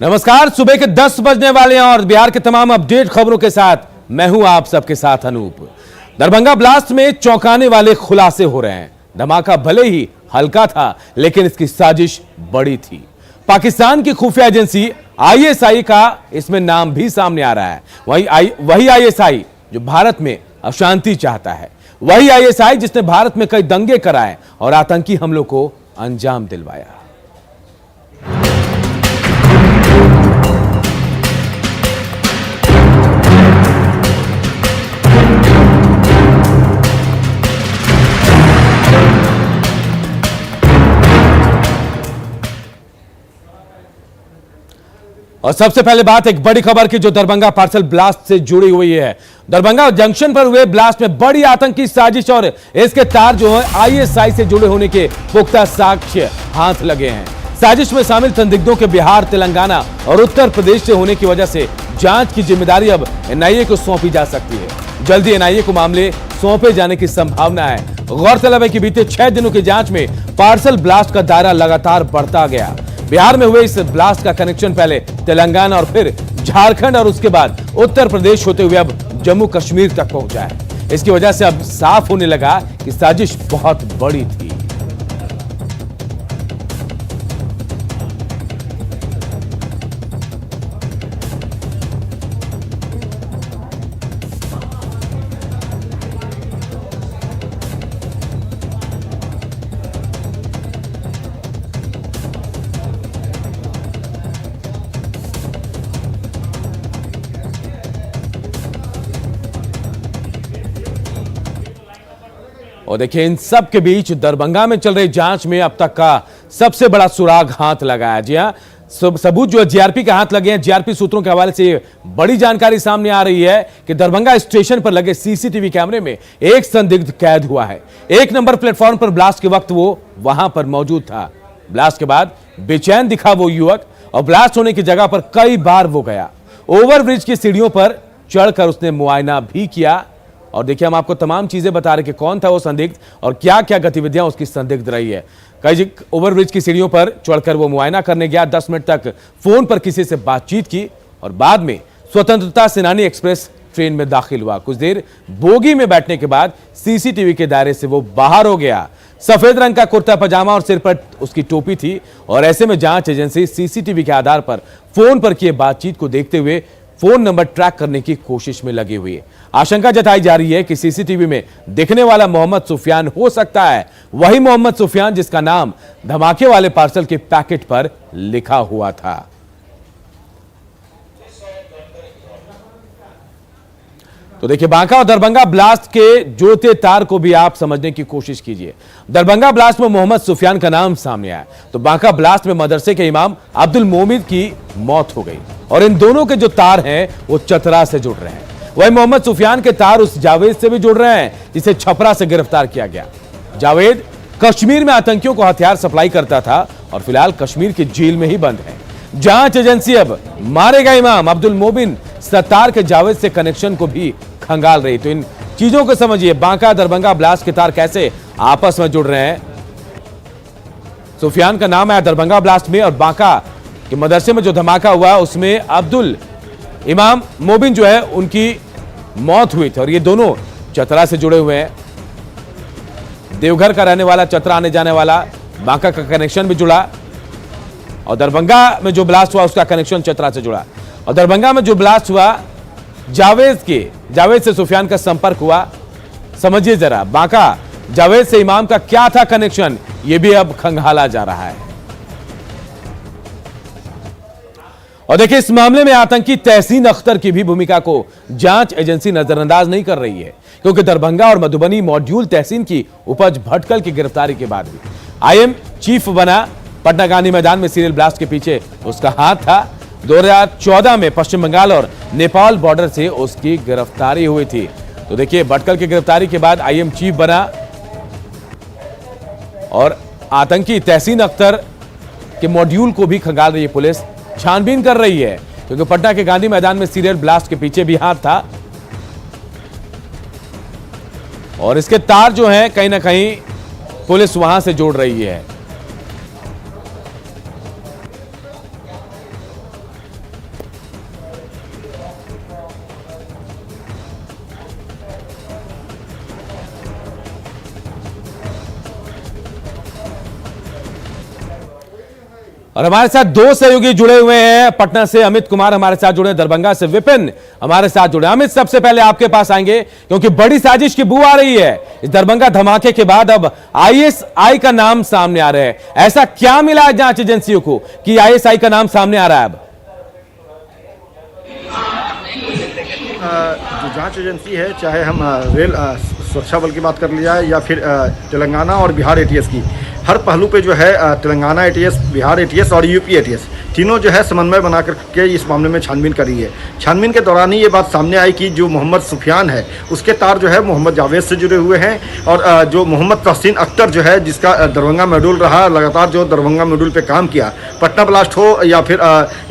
नमस्कार, सुबह के 10 बजने वाले हैं और बिहार के तमाम अपडेट खबरों के साथ मैं हूं आप सबके साथ अनूप। दरभंगा ब्लास्ट में चौंकाने वाले खुलासे हो रहे हैं। धमाका भले ही हल्का था, लेकिन इसकी साजिश बड़ी थी। पाकिस्तान की खुफिया एजेंसी आईएसआई का इसमें नाम भी सामने आ रहा है। वही आईएसआई जो भारत में अशांति चाहता है, वही आईएसआई जिसने भारत में कई दंगे कराए और आतंकी हमलों को अंजाम दिलवाया। और सबसे पहले बात एक बड़ी खबर की जो दरभंगा पार्सल ब्लास्ट से जुड़ी हुई है। दरभंगा जंक्शन पर हुए ब्लास्ट में बड़ी आतंकी साजिश और इसके तार जो है आईएसआई से जुड़े होने के पुख्ता साक्ष्य हाथ लगे हैं। साजिश में शामिल संदिग्धों के बिहार, तेलंगाना और उत्तर प्रदेश से होने की वजह से जांच की जिम्मेदारी अब एनआईए को सौंपी जा सकती है। जल्दी एनआईए को मामले सौंपे जाने की संभावना है। गौरतलब है कि बीते 6 दिनों की जांच में पार्सल ब्लास्ट का दायरा लगातार बढ़ता गया। बिहार में हुए इस ब्लास्ट का कनेक्शन पहले तेलंगाना और फिर झारखंड और उसके बाद उत्तर प्रदेश होते हुए अब जम्मू कश्मीर तक पहुंचा है। इसकी वजह से अब साफ होने लगा कि साजिश बहुत बड़ी थी। और देखिए, इन सब के बीच दरभंगा में चल रही जांच में अब तक का सबसे बड़ा सुराग हाथ लगा है। जी हां, सबूत जो जीआरपी के हाथ लगे हैं। जीआरपी सूत्रों के हवाले से बड़ी जानकारी सामने आ रही है कि दरभंगा स्टेशन पर लगे सीसीटीवी कैमरे में एक संदिग्ध कैद हुआ है। 1 नंबर प्लेटफॉर्म पर ब्लास्ट के वक्त वो वहां पर मौजूद था। ब्लास्ट के बाद बेचैन दिखा वो युवक और ब्लास्ट होने की जगह पर कई बार वो गया। ओवरब्रिज की सीढ़ियों पर चढ़कर उसने मुआयना भी किया। और देखिए, हम आपको तमाम चीजें बता रहे कि कौन था वो संदिग्ध और क्या क्या गतिविधियां उसकी संदिग्ध रही है। कई ओवरब्रिज की सीढ़ियों पर चढ़कर वो मुआयना करने गया, 10 मिनट तक फोन पर किसी से बातचीत की और बाद में स्वतंत्रता सेनानी एक्सप्रेस ट्रेन में दाखिल हुआ। कुछ देर बोगी में बैठने के बाद सीसीटीवी के दायरे से वो बाहर हो गया। सफेद रंग का कुर्ता पजामा और सिर पर उसकी टोपी थी और ऐसे में जांच एजेंसी सीसीटीवी के आधार पर फोन पर किए बातचीत को देखते हुए फोन नंबर ट्रैक करने की कोशिश में लगी हुई है। आशंका जताई जा रही है कि सीसीटीवी में दिखने वाला मोहम्मद सुफियान हो सकता है, वही मोहम्मद सुफियान जिसका नाम धमाके वाले पार्सल के पैकेट पर लिखा हुआ था। तो देखिए, बांका और दरभंगा ब्लास्ट के जोड़ते तार को भी आप समझने की कोशिश कीजिए। दरभंगा ब्लास्ट में मोहम्मद सुफियान का नाम सामने आया, तो बांका ब्लास्ट में मदरसे के इमाम अब्दुल मोमिन की मौत हो गई और इन दोनों के जो तार हैं वो चतरा से जुड़ रहे हैं। वही मोहम्मद सुफियान के तार उस जावेद से भी जुड़ रहे हैं जिसे छपरा से गिरफ्तार किया गया। जावेद कश्मीर में आतंकियों को हथियार सप्लाई करता था और फिलहाल कश्मीर की जेल में ही बंद है। जांच एजेंसी अब मारे गए इमाम अब्दुल मोमिन सत्तार के जावेद से कनेक्शन को भी खंगाल रही। तो इन चीजों को समझिए, बांका दरभंगा ब्लास्ट के तार कैसे आपस में जुड़ रहे हैं। सुफियान का नाम है दरभंगा ब्लास्ट में और बांका के मदरसे में जो धमाका हुआ उसमें अब्दुल इमाम मोबिन जो है उनकी मौत हुई थी और ये दोनों चतरा से जुड़े हुए हैं। देवघर का रहने वाला, चतरा आने जाने वाला, बांका का कनेक्शन भी जुड़ा और दरभंगा में जो ब्लास्ट हुआ उसका कनेक्शन चतरा से जुड़ा। और दरभंगा में जो ब्लास्ट हुआ जावेद से सुफियान का संपर्क हुआ। समझिए जरा, बांका जावेद से इमाम का क्या था कनेक्शन, यह भी अब खंगाला जा रहा है। और देखिए, इस मामले में आतंकी तहसीन अख्तर की भी भूमिका को जांच एजेंसी नजरअंदाज नहीं कर रही है, क्योंकि दरभंगा और मधुबनी मॉड्यूल तहसीन की उपज भटकल की गिरफ्तारी के बाद भी आईएम चीफ बना। पटना गांधी मैदान में सीरियल ब्लास्ट के पीछे उसका हाथ था। 2014 में पश्चिम बंगाल और नेपाल बॉर्डर से उसकी गिरफ्तारी हुई थी। तो देखिए, भटकल की गिरफ्तारी के बाद आईएम चीफ बना और आतंकी तहसीन अख्तर के मॉड्यूल को भी खंगाल रही है पुलिस, छानबीन कर रही है, क्योंकि पटना के गांधी मैदान में सीरियल ब्लास्ट के पीछे भी हाथ था और इसके तार जो हैं कहीं ना कहीं पुलिस वहां से जोड़ रही है। और हमारे साथ दो सहयोगी जुड़े हुए हैं। पटना से अमित कुमार हमारे साथ जुड़े, दरभंगा से विपिन हमारे साथ जुड़े। अमित, सबसे पहले आपके पास आएंगे क्योंकि बड़ी साजिश की बू आ रही है। इस दरभंगा धमाके के बाद अब आईएसआई का नाम सामने आ रहा है। ऐसा क्या मिला है जांच एजेंसियों को कि आईएसआई का नाम सामने आ रहा है? अब जो जांच एजेंसी है, चाहे हम रेल सुरक्षा बल की बात कर लिया है या फिर तेलंगाना और बिहार एटीएस की, हर पहलू पे जो है तेलंगाना एटीएस, बिहार एटीएस और यूपी एटीएस तीनों जो है समन्वय बना करके इस मामले में छानबीन करी है। छानबीन के दौरान ही ये बात सामने आई कि जो मोहम्मद सुफियान है उसके तार जो है मोहम्मद जावेद से जुड़े हुए हैं और जो मोहम्मद तहसीन अख्तर जो है, जिसका दरभंगा मॉड्यूल रहा, लगातार जो दरभंगा मॉड्यूल पे काम किया, पटना ब्लास्ट हो या फिर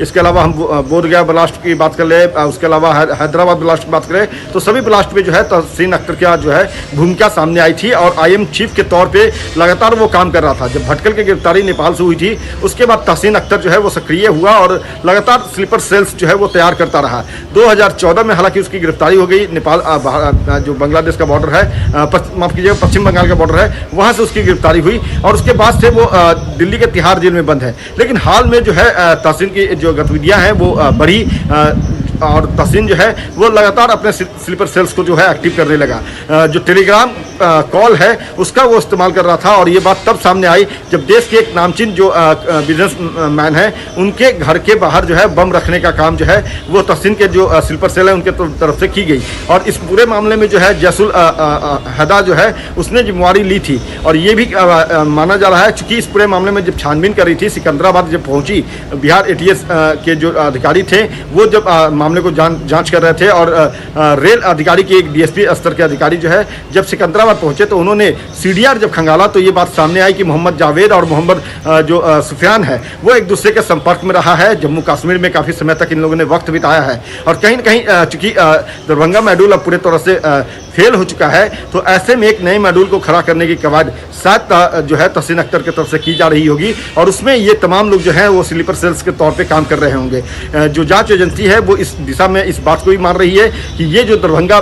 इसके अलावा हम बोधगया ब्लास्ट की बात कर ले, उसके अलावा हैदराबाद ब्लास्ट की बात करें, तो सभी ब्लास्ट में जो है तहसीन अख्तर का जो है भूमिका सामने आई थी और आईएम चीफ के तौर पर लगातार वो काम कर रहा था। जब भटकल की गिरफ्तारी नेपाल से हुई थी, उसके बाद तहसीन अख्तर जो है वो सक्रिय हुआ और लगातार स्लीपर सेल्स जो है वो तैयार करता रहा। 2014 में हालांकि उसकी गिरफ्तारी हो गई। नेपाल जो बांग्लादेश का बॉर्डर है, माफ कीजिएगा पश्चिम बंगाल का बॉर्डर है, वहां से उसकी गिरफ्तारी हुई और उसके बाद से वो दिल्ली के तिहाड़ जेल में बंद है। लेकिन हाल में जो है तहसीन की जो गतिविधियां हैं वो बढ़ी और तहसीन जो है वो लगातार अपने स्लीपर सेल्स को जो है एक्टिव करने लगा। जो टेलीग्राम कॉल है उसका वो इस्तेमाल कर रहा था और ये बात तब सामने आई जब देश के एक नामचीन जो बिजनेसमैन है उनके घर के बाहर जो है बम रखने का काम जो है वो तहसीन के जो स्लीपर सेल है उनके तरफ से की गई। और इस पूरे मामले में जो है जैसुल हैदा जो है उसने जिम्मेवारी ली थी और ये भी माना जा रहा है, चूंकि इस पूरे मामले में जब छानबीन कर रही थी, सिकंदराबाद जब पहुंची, बिहार एटीएस के जो अधिकारी थे वो जब मामले को जांच कर रहे थे और रेल अधिकारी के एक डीएसपी स्तर के अधिकारी जो है जब सिकंदराबाद पहुंचे तो उन्होंने सीडीआर जब खंगाला तो ये बात सामने आई कि मोहम्मद जावेद और मोहम्मद जो सुफियान है वो एक दूसरे के संपर्क में रहा है। जम्मू कश्मीर में काफ़ी समय तक इन लोगों ने वक्त बिताया है और कहीं न कहीं चूंकि दरभंगा मॉड्यूल अब पूरे तरह से फेल हो चुका है, तो ऐसे में एक नए मॉड्यूल को खड़ा करने की कवायद शायद जो है तहसीन अख्तर की तरफ से की जा रही होगी और उसमें ये तमाम लोग जो हैं वो स्लीपर सेल्स के तौर पे काम कर रहे होंगे। जो जांच एजेंसी है वो इस दिशा में इस बात को भी मान रही है कि ये जो दरभंगा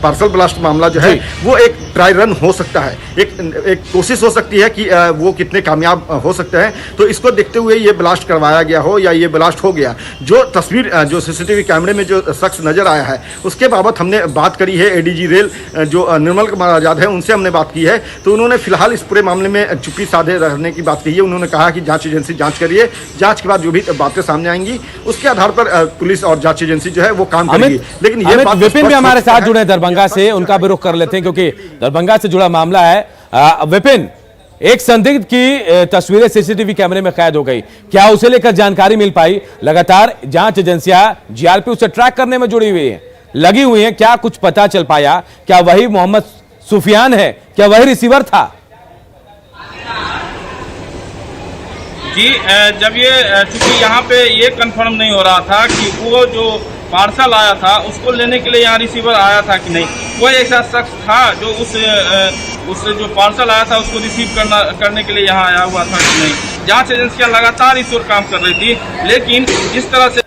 पार्सल ब्लास्ट मामला जो है वो एक ट्राई रन हो सकता है, एक कोशिश हो सकती है कि वो कितने कामयाब हो सकते हैं। तो इसको देखते हुए ये ब्लास्ट करवाया गया हो या ये ब्लास्ट हो गया। जो तस्वीर जो सीसीटीवी कैमरे में जो शख्स नजर आया है उसके बाबत हमने बात करी है। एडीजी रेल जो निर्मल कुमार आजाद है उनसे हमने बात की है, तो उन्होंने फिलहाल इस पूरे मामले में चुप्पी साधे रहने की बात कही है। उन्होंने कहा कि जांच एजेंसी जांच करिए, जांच के बाद जो भी बातें सामने आएंगी उसके आधार पर पुलिस और जांच एजेंसी जो है वो काम करेगी। लेकिन ये बात विपिन भी हमारे साथ जुड़े दरभंगा से, उनका भी रुख कर लेते हैं क्योंकि दरभंगा से जुड़ा मामला है। विपिन, एक संदिग्ध की तस्वीरें सीसीटीवी कैमरे में कैद हो गई, क्या उसे लेकर जानकारी मिल पाई? लगातार जांच एजेंसियां जीआरपी उसे ट्रैक करने में जुड़ी हुई है, लगी हुई है, क्या कुछ पता चल पाया? क्या वही मोहम्मद सुफियान है? क्या वही रिसीवर था? जी, जब ये चूंकि यहाँ पे ये कंफर्म नहीं हो रहा था कि वो जो पार्सल आया था उसको लेने के लिए यहाँ रिसीवर आया था कि नहीं, कोई ऐसा शख्स था जो उस जो पार्सल आया था उसको रिसीव करने के लिए यहाँ आया हुआ था कि नहीं। जांच एजेंसियां लगातार इस ओर काम कर रही थी, लेकिन जिस तरह से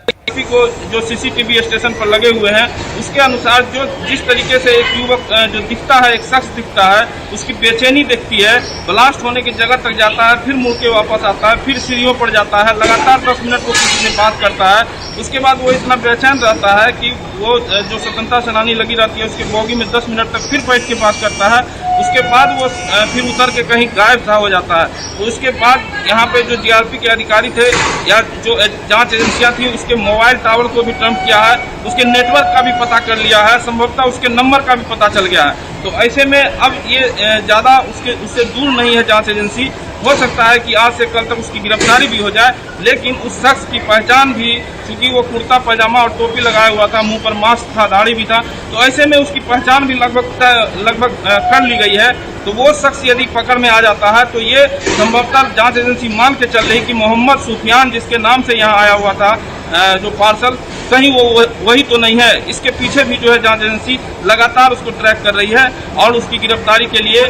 को जो सीसीटीवी स्टेशन पर लगे हुए हैं उसके अनुसार जिस तरीके से एक युवक जो दिखता है, एक शख्स दिखता है, उसकी बेचैनी दिखती है, ब्लास्ट होने की जगह तक जाता है, फिर मुड़ के वापस आता है, फिर सीढ़ियों पर जाता है, लगातार 10 मिनट वो किसी से बात करता है। उसके बाद वो इतना बेचैन रहता है कि वो जो स्वतंत्रता सेनानी लगी रहती है उसके बोगी में 10 मिनट तक फिर बैठ के बात करता है। उसके बाद वो फिर उतर के कहीं गायब सा हो जाता है। तो उसके बाद यहाँ पे जो जीआरपी के अधिकारी थे या जो जांच एजेंसियां थी उसके मोबाइल टावर को भी ट्रम्प किया है, उसके नेटवर्क का भी पता कर लिया है, संभवतः उसके नंबर का भी पता चल गया है। तो ऐसे में अब ये ज़्यादा उससे दूर नहीं है जांच एजेंसी। हो सकता है कि आज से कल तक उसकी गिरफ्तारी भी हो जाए, लेकिन उस शख्स की पहचान भी, चूंकि वो कुर्ता पैजामा और टोपी लगाया हुआ था, मुंह पर मास्क था, दाढ़ी भी था, तो ऐसे में उसकी पहचान भी लगभग कर ली गई है। तो वो शख्स यदि पकड़ में आ जाता है तो ये संभवतः जांच एजेंसी मान के चल रही कि मोहम्मद सुफियान जिसके नाम से यहाँ आया हुआ था जो पार्सल, कहीं वो वही तो नहीं है। इसके पीछे भी जो है जांच एजेंसी लगातार उसको ट्रैक कर रही है और उसकी गिरफ्तारी के लिए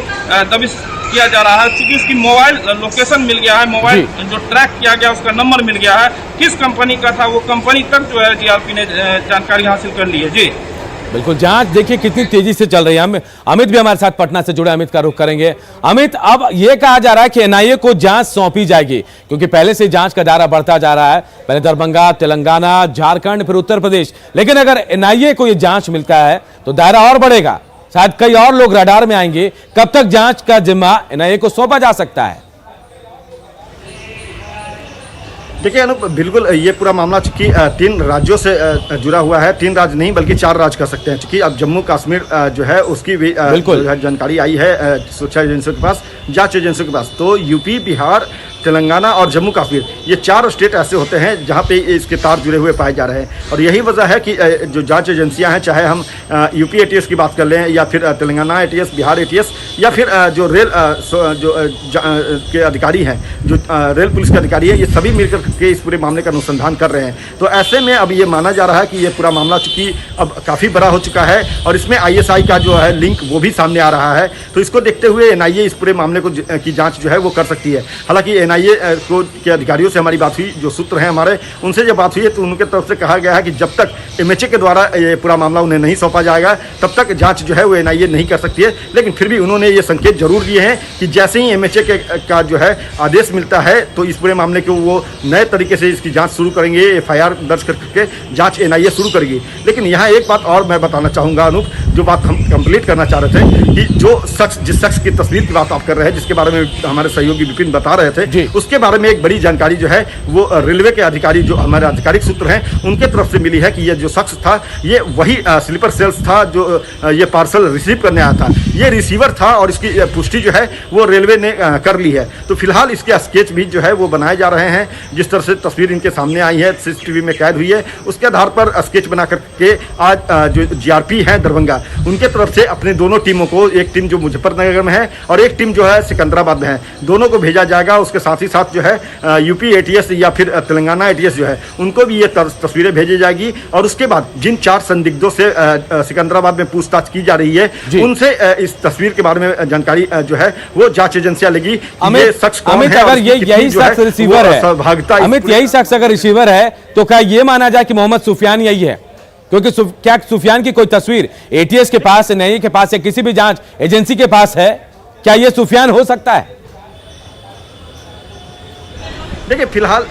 दबिश किया जा रहा है। क्योंकि उसकी मोबाइल लोकेशन मिल गया है, मोबाइल जो ट्रैक किया गया उसका नंबर मिल गया है, किस कंपनी का था वो कंपनी तक जो है जीआरपी ने जानकारी हासिल कर ली है। जी बिल्कुल, जांच देखिए कितनी तेजी से चल रही है। अमित भी हमारे साथ पटना से जुड़े, अमित का रुख करेंगे। अमित, अब यह कहा जा रहा है कि एनआईए को जांच सौंपी जाएगी, क्योंकि पहले से जांच का दायरा बढ़ता जा रहा है। पहले दरभंगा, तेलंगाना, झारखंड, फिर उत्तर प्रदेश, लेकिन अगर एनआईए को यह जांच मिलता है तो दायरा और बढ़ेगा, शायद कई और लोग रडार में आएंगे। कब तक जांच का जिम्मा एनआईए को सौंपा जा सकता है? देखिए अनूप, बिल्कुल ये पूरा मामला चूंकि 3 राज्यों से जुड़ा हुआ है। 3 राज्य नहीं बल्कि 4 राज्य कर सकते हैं, चूंकि अब जम्मू कश्मीर जो है उसकी भी बिल्कुल जानकारी आई है सुरक्षा एजेंसियों के पास, जांच एजेंसियों के पास। तो यूपी, बिहार, तेलंगाना और जम्मू कश्मीर, ये 4 स्टेट ऐसे होते हैं जहां पे इसके तार जुड़े हुए पाए जा रहे हैं। और यही वजह है कि जो जांच एजेंसियां हैं, चाहे हम यूपी एटीएस की बात कर लें या फिर तेलंगाना एटीएस, बिहार एटीएस, या फिर जो रेल के अधिकारी हैं, जो रेल पुलिस के अधिकारी हैं, ये सभी मिलकर के इस पूरे मामले का अनुसंधान कर रहे हैं। तो ऐसे में अब ये माना जा रहा है कि ये पूरा मामला चूंकि अब काफ़ी बड़ा हो चुका है और इसमें आईएसआई का जो है लिंक वो भी सामने आ रहा है, तो इसको देखते हुए एनआईए इस पूरे मामले को की जांच जो है वो कर सकती है। हालांकि एनआईए को के अधिकारियों से हमारी बात हुई, जो सूत्र हैं हमारे, उनसे जब बात हुई है तो उनके तरफ से कहा गया है कि जब तक एमएचए के द्वारा ये पूरा मामला उन्हें नहीं सौंपा जाएगा तब तक जांच जो है वो एनआईए नहीं कर सकती है। लेकिन फिर भी उन्होंने ये संकेत जरूर दिए हैं कि जैसे ही एमएचए का जो है आदेश मिलता है तो इस पूरे मामले को वो नए तरीके से इसकी जांच शुरू करेंगे, एफआईआर दर्ज करके जांच एनआईए शुरू करेगी। लेकिन यहाँ एक बात और मैं बताना चाहूँगा अनूप, जो बात हम कंप्लीट करना चाह रहे थे कि जो शख्स, जिस शख्स की तस्वीर की बात आप कर रहे हैं, जिसके बारे में हमारे सहयोगी विपिन बता रहे थे, उसके बारे में एक बड़ी जानकारी जो है वो रेलवे के अधिकारी, जो हमारे आधिकारिक सूत्र हैं, उनके तरफ से मिली है कि ये जो शख्स था ये वही स्लीपर सेल्स था जो ये पार्सल रिसीव करने आया था। ये रिसीवर था और इसकी पुष्टि जो है वो रेलवे ने कर ली है। तो फिलहाल इसके स्केच भी जो है वो बनाए जा रहे हैं। जिस तरह से तस्वीर इनके सामने आई है, सीसीटीवी में कैद हुई है, उसके आधार पर स्केच बना करके आज जो जीआरपी है दरभंगा, उनके तरफ से अपने दोनों टीमों को, एक टीम जो मुजफ्फरनगर में है और एक टीम जो है सिकंदराबाद में है, दोनों को भेजा जाएगा। उसके साथ ही साथ जो है यूपी एटीएस या फिर तेलंगाना एटीएस जो है उनको भी ये तस्वीरें भेजी जाएगी। और उसके बाद जिन 4 संदिग्धों से सिकंदराबाद में पूछताछ की जा रही है, उनसे इस तस्वीर के बारे में जानकारी जो है वो जांच एजेंसियां लेगी। अमित, अगर यही शख्स रिसीवर है, अमित यही शख्स अगर रिसीवर है तो क्या ये माना जाए कि मोहम्मद सुफियान यही है? क्योंकि क्या सुफियान की कोई तस्वीर एटीएस के पास, एनआईए के पास या किसी भी जांच एजेंसी के पास है? क्या ये सुफियान हो सकता है? देखिए फिलहाल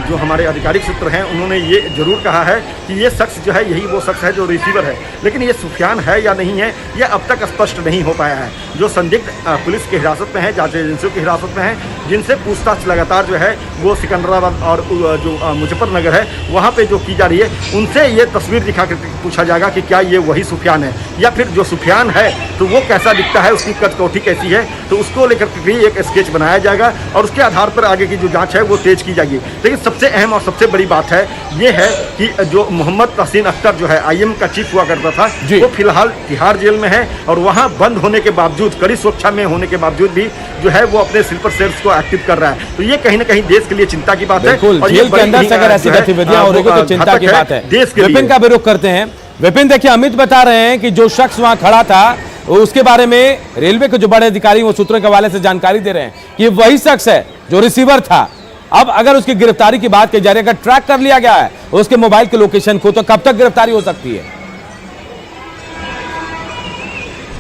जो हमारे आधिकारिक सूत्र हैं उन्होंने ये जरूर कहा है कि ये शख्स जो है यही वो शख्स है जो रिसीवर है, लेकिन ये सुफियान है या नहीं है यह अब तक स्पष्ट नहीं हो पाया है। जो संदिग्ध पुलिस की हिरासत में है, जांच एजेंसियों की हिरासत में है, जिनसे पूछताछ लगातार जो है वो सिकंदराबाद और जो मुजफ्फरनगर है वहाँ पे जो की जा रही है, उनसे ये तस्वीर दिखा कर पूछा जाएगा कि क्या ये वही सुफियान है या फिर जो सुफियान है तो वो कैसा दिखता है, उसकी कद-कोठी कैसी है, तो उसको लेकर के भी एक स्केच बनाया जाएगा और उसके आधार पर आगे की जो जांच है वो तेज की जाएगी। लेकिन सबसे अहम और सबसे बड़ी बात है ये है कि जो मोहम्मद तहसीन अख्तर जो है आईएम का चीफ हुआ करता था, वो फिलहाल तिहाड़ जेल में है और वहां बंद होने के बावजूद, कड़ी सुरक्षा में होने के बावजूद भी जो है वो अपने स्लीपर सेल्स को एक्टिव कर रहा है। तो ये कहीं ना कहीं देश के लिए चिंता की बात है और जेल के अंदर अगर ऐसी गतिविधियां हो रही है तो चिंता की बात है। विपिन का भी रुख करते हैं। विपिन, देखिए अमित बता रहे हैं कि जो शख्स वहां खड़ा था उसके बारे में रेलवे के जो बड़े अधिकारी वो सूत्रों के हवाले से जानकारी दे रहे हैं कि वही शख्स है जो रिसीवर था। अब अगर उसकी गिरफ्तारी की बात की जा रही है, अगर ट्रैक कर लिया गया है उसके मोबाइल के लोकेशन को, तो कब तक गिरफ्तारी हो सकती है?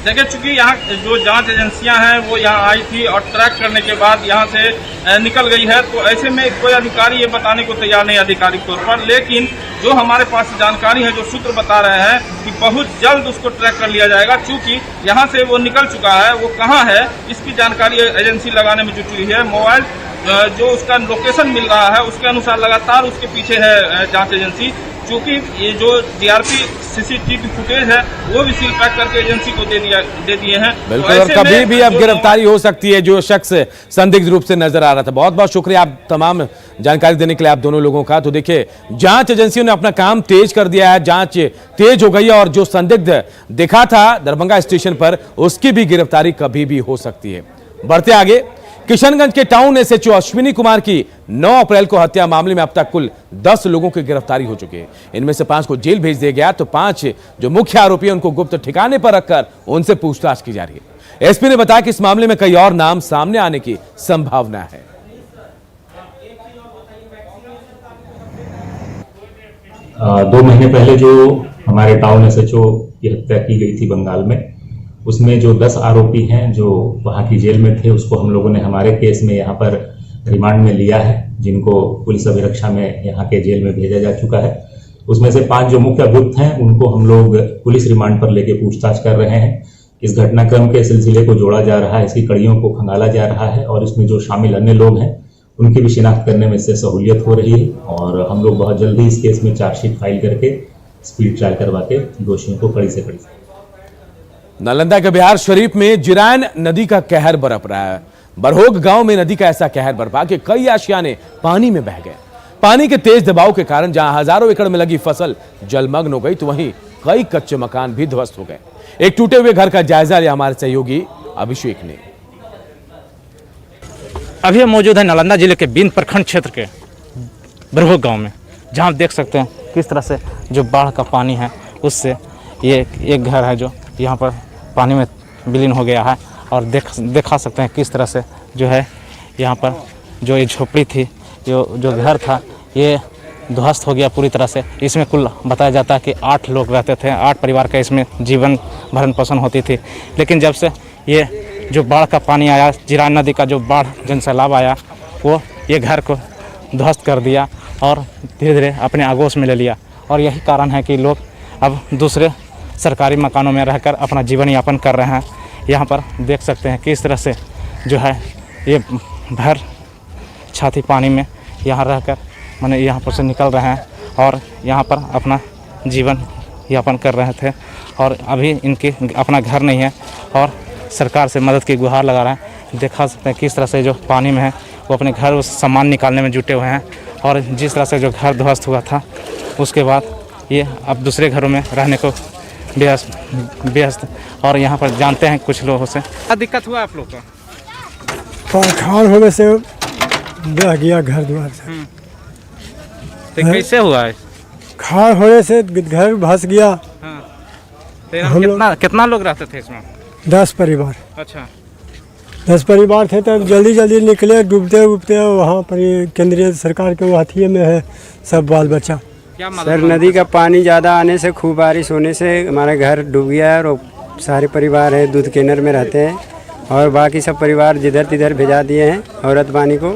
देखिए चूंकि यहाँ जो जांच एजेंसियां हैं वो यहाँ आई थी और ट्रैक करने के बाद यहाँ से निकल गई है, तो ऐसे में कोई अधिकारी ये बताने को तैयार नहीं आधिकारिक तौर पर। लेकिन जो हमारे पास जानकारी है, जो सूत्र बता रहे हैं कि बहुत जल्द उसको ट्रैक कर लिया जाएगा, चूंकि यहाँ से वो निकल चुका है। वो कहाँ है इसकी जानकारी एजेंसी लगाने में जुटी हुई है। मोबाइल जो उसका लोकेशन मिल रहा है उसके अनुसार लगातार उसके पीछे है जांच एजेंसी। चूंकि ये जो जीआरपी सीसीटीवी फुटेज है वो भी सील पैक करके एजेंसी को दे दिए हैं। बिल्कुल, और कभी भी अब गिरफ्तारी हो सकती है जो शख्स संदिग्ध रूप से नजर आ रहा था। बहुत बहुत शुक्रिया आप तमाम जानकारी देने के लिए आप दोनों लोगों का। तो देखिए जांच एजेंसियों ने अपना काम तेज कर दिया है, जांच तेज हो गई है और जो संदिग्ध दिखा था दरभंगा स्टेशन पर उसकी भी गिरफ्तारी कभी भी हो सकती है। बढ़ते आगे, किशनगंज के टाउन एसएचओ अश्विनी कुमार की 9 अप्रैल को हत्या मामले में अब तक कुल 10 लोगों की गिरफ्तारी हो चुकी है। इनमें से 5 को जेल भेज दिया गया, तो 5 जो मुख्य आरोपी हैं उनको गुप्त ठिकाने पर रखकर उनसे पूछताछ की जा रही है। एसपी ने बताया कि इस मामले में कई और नाम सामने आने की संभावना है। 2 महीने पहले जो हमारे टाउन SHO की हत्या की गई थी बंगाल में, उसमें जो 10 आरोपी हैं जो वहाँ की जेल में थे, उसको हम लोगों ने हमारे केस में यहाँ पर रिमांड में लिया है, जिनको पुलिस अभिरक्षा में यहाँ के जेल में भेजा जा चुका है। उसमें से 5 जो मुख्य अभियुक्त हैं उनको हम लोग पुलिस रिमांड पर लेके पूछताछ कर रहे हैं। इस घटनाक्रम के सिलसिले को जोड़ा जा रहा है, इसकी कड़ियों को खंगाला जा रहा है और इसमें जो शामिल अन्य लोग हैं उनकी भी शिनाख्त करने में इससे सहूलियत हो रही है और हम लोग बहुत जल्दी इस केस में चार्जशीट फाइल करके स्पीड ट्रायल करवा के दोषियों को कड़ी से कड़ी। नालंदा के बिहार शरीफ में जिरायन नदी का कहर बरप रहा है। बरहोग गांव में नदी का ऐसा कहर बरपा कि कई आशियाने पानी में बह गए। पानी के तेज दबाव के कारण जहां हजारों एकड़ में लगी फसल जलमग्न हो गई, तो वहीं कई कच्चे मकान भी ध्वस्त हो गए। एक टूटे हुए घर का जायजा लिया हमारे सहयोगी अभिषेक ने। अभी हम मौजूद है नालंदा जिले के बीन प्रखंड क्षेत्र के बरहोग गांव में, जहां आप देख सकते हैं किस तरह से जो बाढ़ का पानी है उससे ये एक घर है जो यहाँ पर पानी में विलीन हो गया है और दिखा सकते हैं किस तरह से जो है यहाँ पर जो ये झोपड़ी थी, जो घर था, ये ध्वस्त हो गया पूरी तरह से। इसमें कुल बताया जाता है कि 8 लोग रहते थे, 8 परिवार का इसमें जीवन भरण पोषण होती थी। लेकिन जब से ये जो बाढ़ का पानी आया, जिरायन नदी का जो बाढ़ जन सैलाब आया, वो ये घर को ध्वस्त कर दिया और धीरे धीरे अपने आगोश में ले लिया। और यही कारण है कि लोग अब दूसरे सरकारी मकानों में रहकर अपना जीवन यापन कर रहे हैं। यहाँ पर देख सकते हैं किस तरह से जो है ये भर छाती पानी में यहाँ रहकर माने यहाँ पर से निकल रहे हैं और यहाँ पर अपना जीवन यापन कर रहे थे और अभी इनके अपना घर नहीं है और सरकार से मदद की गुहार लगा रहे हैं। देखा सकते हैं किस तरह से जो पानी में है वो अपने घर उस सामान निकालने में जुटे हुए हैं और जिस तरह से जो घर ध्वस्त हुआ था उसके बाद ये अब दूसरे घरों में रहने को व्यस्त और यहाँ पर जानते हैं कुछ लोगों से। क्या दिक्कत हुआ आप लोग को? खान होने से बह गया घर द्वार से। तो कैसे हुआ है? खान होने से घर भस गया। हाँ। तो कितना लोग रहते थे इसमें? 10 परिवार। अच्छा, 10 परिवार थे तो जल्दी जल्दी निकले, डूबते उबते वहाँ पर केंद्रीय सरकार के हाथिये में है सब बाल बच्चा। सर नदी का पानी ज़्यादा आने से, खूब बारिश होने से हमारा घर डूब गया है और सारे परिवार है दूध केनर में रहते हैं और बाकी सब परिवार जिधर तिधर भेजा दिए हैं औरत बानी को।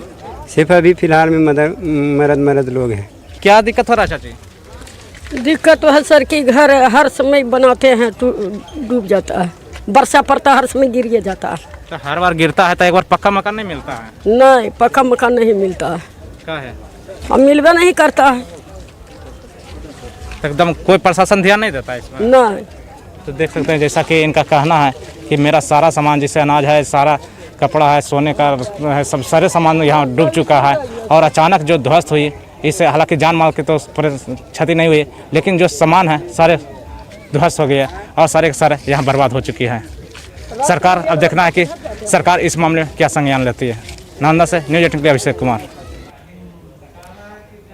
सिर्फ अभी फ़िलहाल में मर्द लोग हैं। क्या दिक्कत हो रहा है चाची? दिक्कत तो है सर कि घर हर समय बनाते हैं तो डूब जाता है, वर्षा पड़ता हर समय गिर जाता है। तो हर बार गिरता है तो एक बार पक्का मकान नहीं मिलता है? नहीं, पक्का मकान नहीं मिलता है। क्या है? अब मिलवा नहीं करता है। एकदम कोई प्रशासन ध्यान नहीं देता है इसमें? नहीं। तो देख सकते हैं जैसा कि इनका कहना है कि मेरा सारा सामान जैसे अनाज है, सारा कपड़ा है, सोने का है, सब सारे सामान यहाँ डूब चुका है और अचानक जो ध्वस्त हुई इससे हालांकि जान माल की तो क्षति नहीं हुई, लेकिन जो सामान है सारे ध्वस्त हो गए और सारे के सारे यहाँ बर्बाद हो चुकी है। सरकार अब देखना है कि सरकार इस मामले में क्या संज्ञान लेती है। नालंदा से न्यूज़ 18 के लिए अभिषेक कुमार।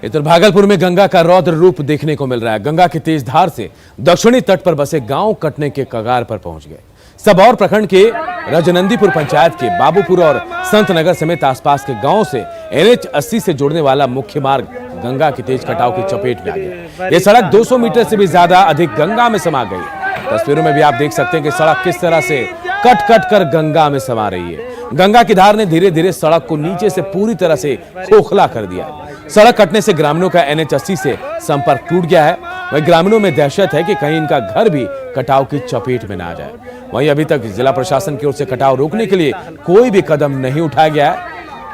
इधर भागलपुर में गंगा का रौद्र रूप देखने को मिल रहा है। गंगा की तेज धार से दक्षिणी तट पर बसे गांव कटने के कगार पर पहुंच गए। सबौर प्रखंड के रजनंदीपुर पंचायत के बाबूपुर और संतनगर समेत आसपास के गांवों से NH 80 से जोड़ने वाला मुख्य मार्ग गंगा की तेज कटाव की चपेट में आ गया। यह सड़क 200 मीटर से भी ज्यादा अधिक गंगा में समा गई। तस्वीरों में भी आप देख सकते हैं कि सड़क किस तरह से कट कट कर गंगा में समा रही है। गंगा की धार ने धीरे धीरे सड़क को नीचे से पूरी तरह से खोखला कर दिया। सड़क कटने से ग्रामीणों का NH 80 से संपर्क टूट गया है। वहीं ग्रामीणों में दहशत है कि कहीं इनका घर भी कटाव की चपेट में न आ जाए। वहीं अभी तक जिला प्रशासन की ओर से कटाव रोकने के लिए कोई भी कदम नहीं उठाया गया है।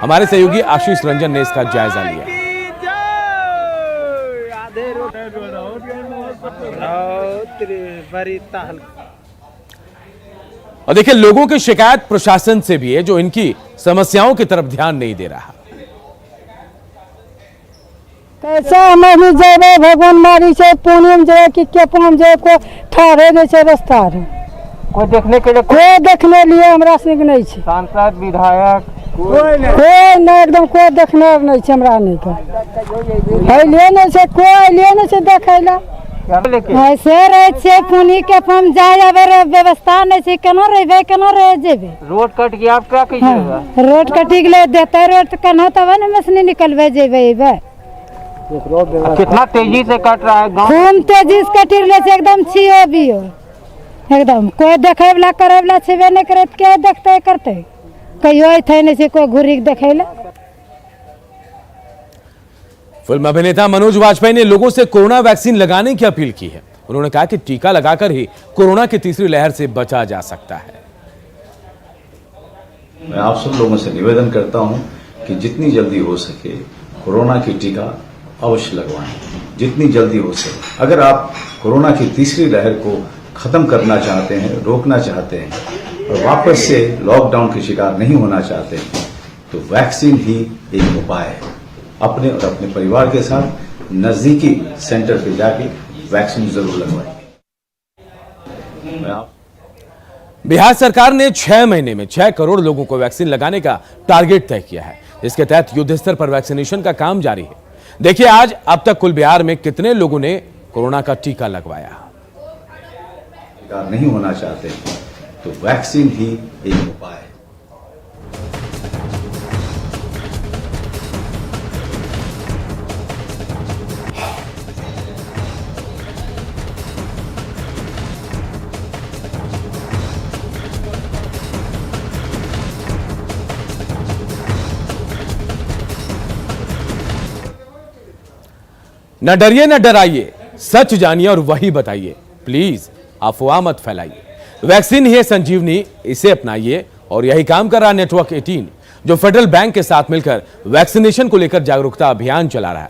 हमारे सहयोगी आशीष रंजन ने इसका जायजा लिया। और देखिए, लोगों की शिकायत प्रशासन से भी है जो इनकी समस्याओं की तरफ ध्यान नहीं दे रहा। कैसा हमें जेबे भगवान मारी से पुणे में जाए कि क्या हम जाए को ठाड़े जैसे रास्ता है। कोई देखने के लिए कोई देखने लिए हमरा से नहीं छे। सांसद विधायक कोई नहीं, एकदम कोई देखने नहीं छे हमरा नहीं का। है लिए नहीं से कोई लिए नहीं से देखैला। ऐसे रहे छे पुनी के हम जाए आवे व्यवस्था नहीं छे, केना रहबे केना रह जेबे। रोड कट गया, आप क्या कीजिएगा? रोड कट गेले देते रोड केना तब न मसनी निकलबे जेबे। कितना तेजी से कट रहा है गाँव। खून तेजी से कटि रहले छै, एकदम छियो बियो एकदम। कोई देखे वाला करे वाला छेबे नहीं करे तो क्या देखते करते, कहियो थे नहीं से कोई घूरी के देखे ला। फिल्म अभिनेता मनोज वाजपेयी ने लोगों से कोरोना वैक्सीन लगाने की अपील की है। उन्होंने कहा कि टीका लगाकर ही कोरोना की तीसरी लहर से बचा जा सकता है। मैं आप सब लोगों से निवेदन करता हूं कि जितनी जल्दी हो सके कोरोना की टीका अवश्य लगवाएं, जितनी जल्दी हो सके। अगर आप कोरोना की तीसरी लहर को खत्म करना चाहते हैं, रोकना चाहते हैं और वापस से लॉकडाउन के शिकार नहीं होना चाहते हैं, तो वैक्सीन ही एक उपाय है। अपने और अपने परिवार के साथ नजदीकी सेंटर पे जाके वैक्सीन जरूर लगवाएं। बिहार सरकार ने 6 महीने में 6 करोड़ लोगों को वैक्सीन लगाने का टारगेट तय किया है। इसके तहत युद्ध स्तर पर वैक्सीनेशन का काम जारी है। देखिए आज अब तक कुल बिहार में कितने लोगों ने कोरोना का टीका लगवाया। शिकार नहीं होना चाहते तो वैक्सीन ही एक उपाय है। न डरिए न डराइए, सच जानिए और वही बताइए। प्लीज अफवाह मत फैलाइए। वैक्सीन ही है संजीवनी, इसे अपनाइए। और यही काम कर रहा नेटवर्क 18 जो फेडरल बैंक के साथ मिलकर वैक्सीनेशन को लेकर जागरूकता अभियान चला रहा है।